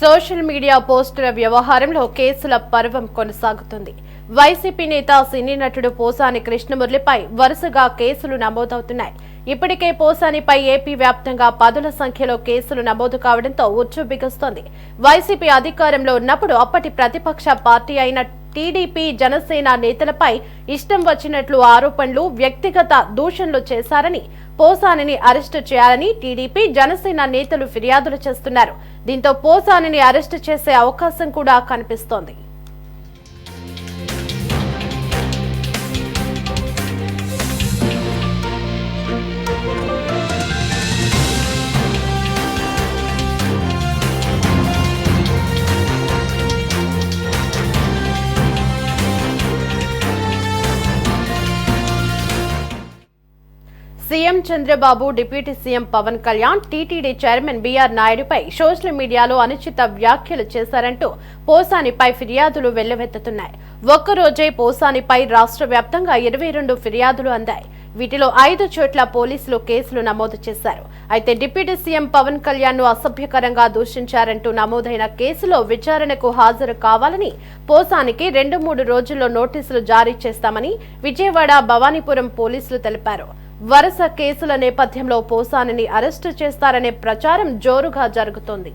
Social media పోస్టుల వ్యవహారంలో కేసుల పర్వం కొనసాగుతుంది. వైసీపీ నేత సినీ నటుడు పోసాని కృష్ణమురళిపై వరుసగా కేసులు నమోదవుతున్నాయి. ఇప్పటికే పోసానిపై ఏపీ వ్యాప్తంగా పదుల సంఖ్యలో కేసులు నమోదు కావడంతో ఉచ్చు బిగుస్తోంది. వైసీపీ అధికారంలో ఉన్నప్పుడు అప్పటి ప్రతిపక్ష పార్టీ అయిన టీడీపీ, జనసేన నేతలపై ఇష్టం వచ్చినట్లు ఆరోపణలు, వ్యక్తిగత దూషణలు చేశారని, పోసానిని అరెస్టు చేయాలని టీడీపీ, జనసేన నేతలు ఫిర్యాదులు చేస్తున్నారు. దీంతో పోసానిని అరెస్టు చేసే అవకాశం కూడా కనిపిస్తోంది. CM Chandrababu, deputy CM Pavan Kalyan, TTD chairman BR నాయుడుపై సోషల్ మీడియాలో అనుచిత వ్యాఖ్యలు చేశారంటూ పోసానిపై ఫిర్యాదులు వెల్లువెత్తుతున్నాయి. ఒక్కరోజే పోసానిపై రాష్ట్ర వ్యాప్తంగా 22 ఫిర్యాదులు అందాయి. వీటిలో 5 చోట్ల పోలీసులు కేసులు నమోదు చేశారు. అయితే డిప్యూటీ సీఎం పవన్ కళ్యాణ్ ను అసభ్యకరంగా దూషించారంటూ నమోదైన కేసులో విచారణకు హాజరు కావాలని పోసానికి 2-3 రోజుల్లో నోటీసులు జారీ చేస్తామని విజయవాడ, భవానీపురం పోలీసులు తెలిపారు. వరుస కేసుల నేపథ్యంలో పోసానిని అరెస్టు చేస్తారనే ప్రచారం జోరుగా జరుగుతోంది.